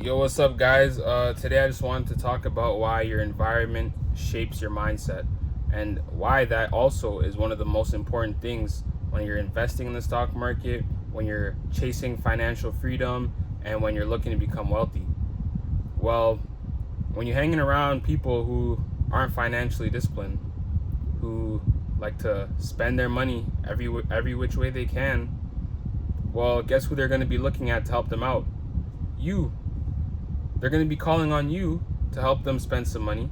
Yo, what's up, guys? Today I just wanted to talk about why your environment shapes your mindset and why that also is one of the most important things when you're investing in the stock market, when you're chasing financial freedom, and when you're looking to become wealthy. Well, when you're hanging around people who aren't financially disciplined, who like to spend their money every which way they can, well, guess who they're going to be looking at to help them out? You. They're going to be calling on you to help them spend some money.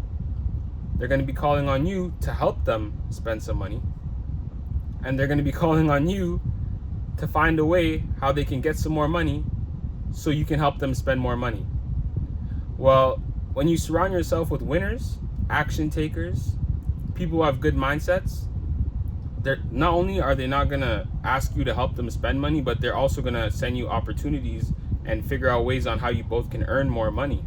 They're going to be calling on you to help them spend some money. And they're going to be calling on you to find a way how they can get some more money so you can help them spend more money. Well, when you surround yourself with winners, action takers, people who have good mindsets, they're not only are they not going to ask you to help them spend money, but they're also going to send you opportunities and figure out ways on how you both can earn more money.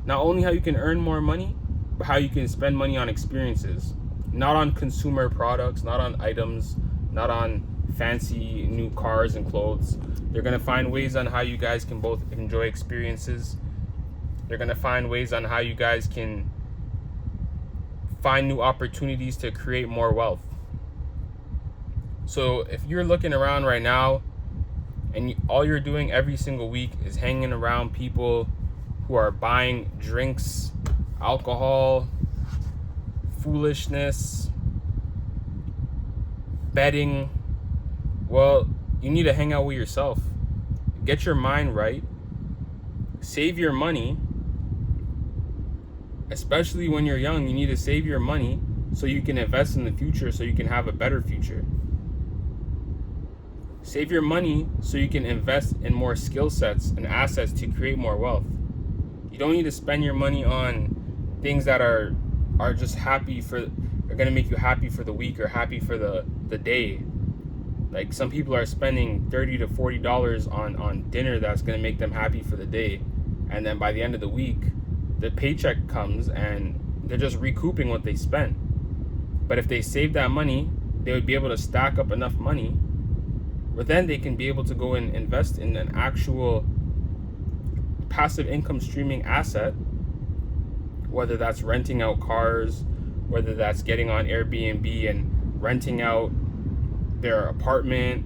Not only how you can earn more money, but how you can spend money on experiences. Not on consumer products, not on items, not on fancy new cars and clothes. They're going to find ways on how you guys can both enjoy experiences. They're going to find ways on how you guys can find new opportunities to create more wealth. So if you're looking around right now and all you're doing every single week is hanging around people who are buying drinks, alcohol, foolishness, betting, well, you need to hang out with yourself. Get your mind right. Save your money. Especially when you're young, you need to save your money so you can invest in the future, so you can have a better future. Save your money so you can invest in more skill sets and assets to create more wealth. You don't need to spend your money on things that are just are going to make you happy for the week or happy for the day. Like some people are spending $30 to $40 on dinner that's going to make them happy for the day, and then by the end of the week the paycheck comes and they're just recouping what they spent. But if they save that money, they would be able to stack up enough money where then they can be able to go and invest in an actual passive income streaming asset, whether that's renting out cars, whether that's getting on Airbnb and renting out their apartment,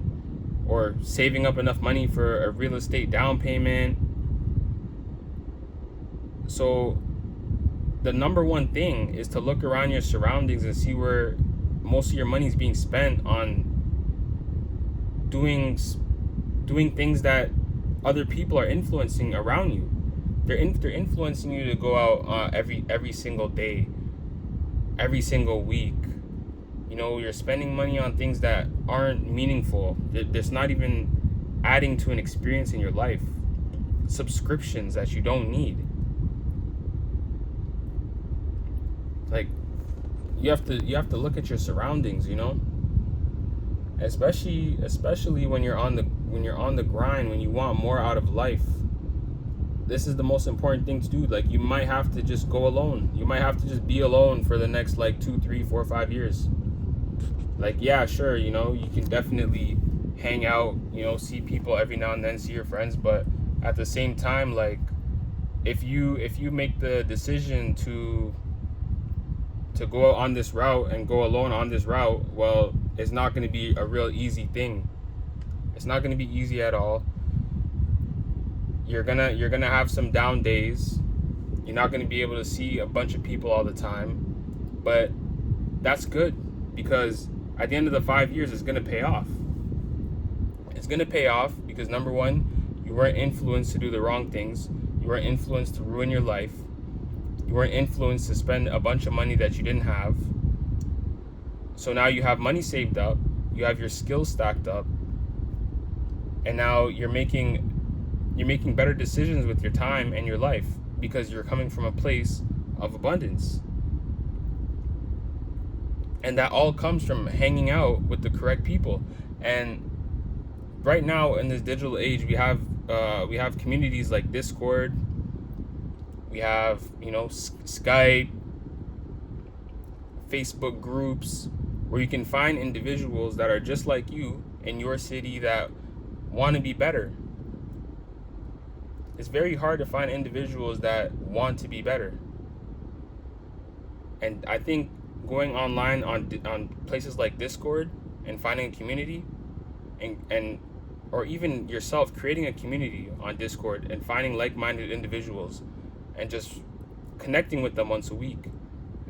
or saving up enough money for a real estate down payment. So the number one thing is to look around your surroundings and see where most of your money is being spent on doing things that other people are influencing around you. They're influencing you to go out every single day, every single week. You know, you're spending money on things that aren't meaningful. That's not even adding to an experience in your life. Subscriptions that you don't need. Like, you have to look at your surroundings, you know? Especially when you're on the grind, when you want more out of life. This is the most important thing to do. Like, you might have to just go alone. You might have to just be alone for the next 2, 3, 4, 5 years. Like, yeah, sure, you know, you can definitely hang out, you know, see people every now and then, see your friends, but at the same time, like, if you make the decision to go on this route and go alone on this route, well, it's not going to be a real easy thing. It's not going to be easy at all. You're gonna have some down days. You're not going to be able to see a bunch of people all the time, but that's good, because at the end of the 5 years, it's going to pay off. It's going to pay off because, number one, you weren't influenced to do the wrong things. You weren't influenced to ruin your life. You weren't influenced to spend a bunch of money that you didn't have. So now you have money saved up, you have your skills stacked up, and now you're making better decisions with your time and your life because you're coming from a place of abundance. And that all comes from hanging out with the correct people. And right now in this digital age, we have communities like Discord. We have, you know, Skype, Facebook groups, where you can find individuals that are just like you in your city that want to be better. it's very hard to find individuals that want to be better. And I think going online on places like Discord and finding a community, and or even yourself creating a community on Discord and finding like-minded individuals and just connecting with them once a week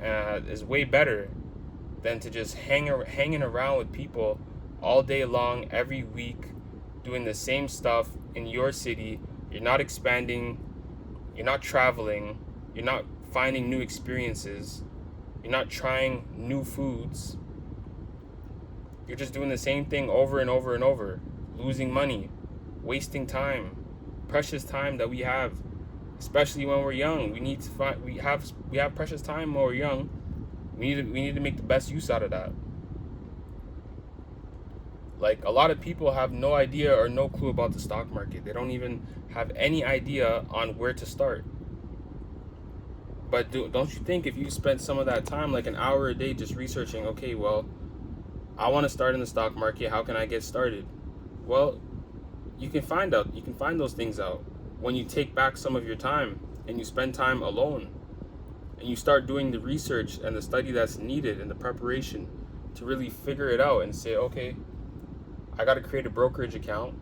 is way better than to just hanging around with people all day long every week doing the same stuff in your city. You're not expanding, you're not traveling, you're not finding new experiences, you're not trying new foods. You're just doing the same thing over and over and over, losing money, wasting time, precious time that we have, especially when we're young. We have precious time when we're young. We need to make the best use out of that. Like, a lot of people have no idea or no clue about the stock market. They don't even have any idea on where to start. But don't you think if you spent some of that time, like an hour a day, just researching, okay, well, I want to start in the stock market, how can I get started? Well, you can find those things out when you take back some of your time and you spend time alone and you start doing the research and the study that's needed and the preparation to really figure it out and say, okay, I got to create a brokerage account.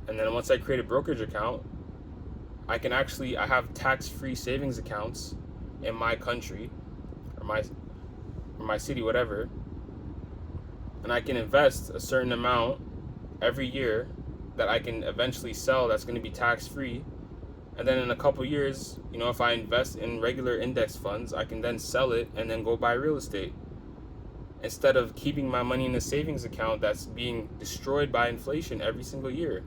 And then once I create a brokerage account, I have tax-free savings accounts in my country or my city, whatever. And I can invest a certain amount every year that I can eventually sell that's going to be tax-free. And then in a couple years, if I invest in regular index funds, I can then sell it and then go buy real estate. Instead of keeping my money in a savings account that's being destroyed by inflation every single year.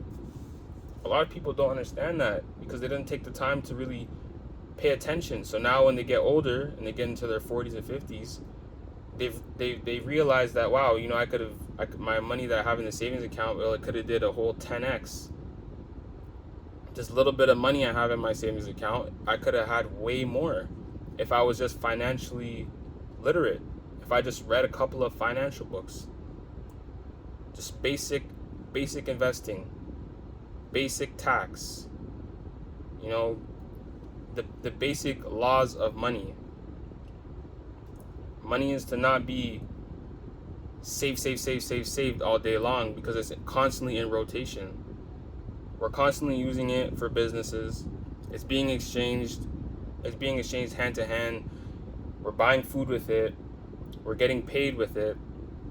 A lot of people don't understand that because they didn't take the time to really pay attention. So now when they get older and they get into their 40s and 50s, they realize that, wow, my money that I have in the savings account, well, it could have did a whole 10x. This little bit of money I have in my savings account, I could have had way more if I was just financially literate. If I just read a couple of financial books, just basic investing, basic tax, the basic laws of money. Money is to not be saved all day long because it's constantly in rotation. We're constantly using it for businesses. It's being exchanged hand to hand. We're buying food with it. We're getting paid with it.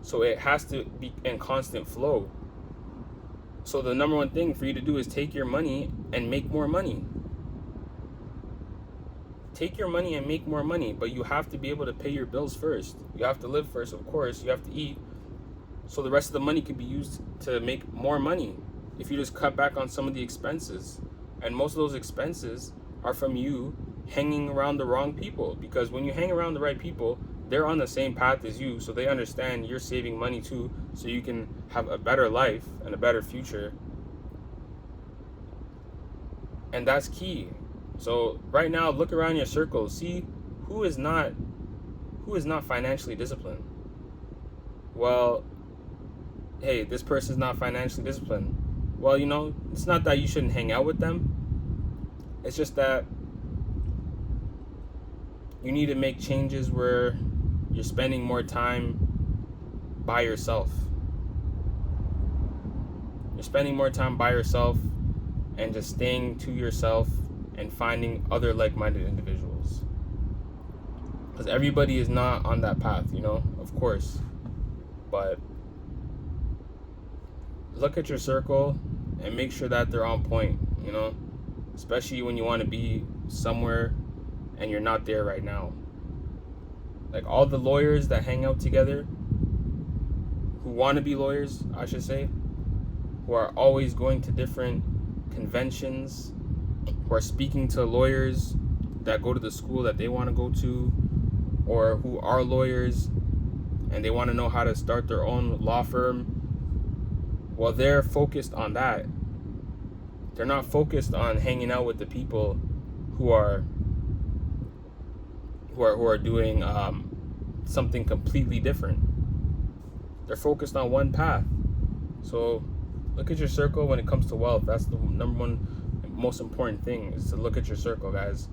So it has to be in constant flow. So the number one thing for you to do is take your money and make more money. Take your money and make more money, but you have to be able to pay your bills first. You have to live first, of course. You have to eat. So the rest of the money could be used to make more money if you just cut back on some of the expenses. And most of those expenses are from you hanging around the wrong people, because when you hang around the right people, they're on the same path as you, so they understand you're saving money too, so you can have a better life and a better future. And that's key. So right now, look around your circle, see who is not financially disciplined. Well, hey, this person's not financially disciplined. Well, it's not that you shouldn't hang out with them. It's just that you need to make changes where you're spending more time by yourself. You're spending more time by yourself and just staying to yourself and finding other like-minded individuals. Because everybody is not on that path, of course. But look at your circle and make sure that they're on point, especially when you want to be somewhere and you're not there right now. Like all the lawyers that hang out together, who want to be lawyers, I should say, who are always going to different conventions, who are speaking to lawyers that go to the school that they want to go to, or who are lawyers and they want to know how to start their own law firm. Well, they're focused on that. They're not focused on hanging out with the people who are doing something completely different. They're focused on one path. So look at your circle when it comes to wealth. That's the number one most important thing is to look at your circle, guys.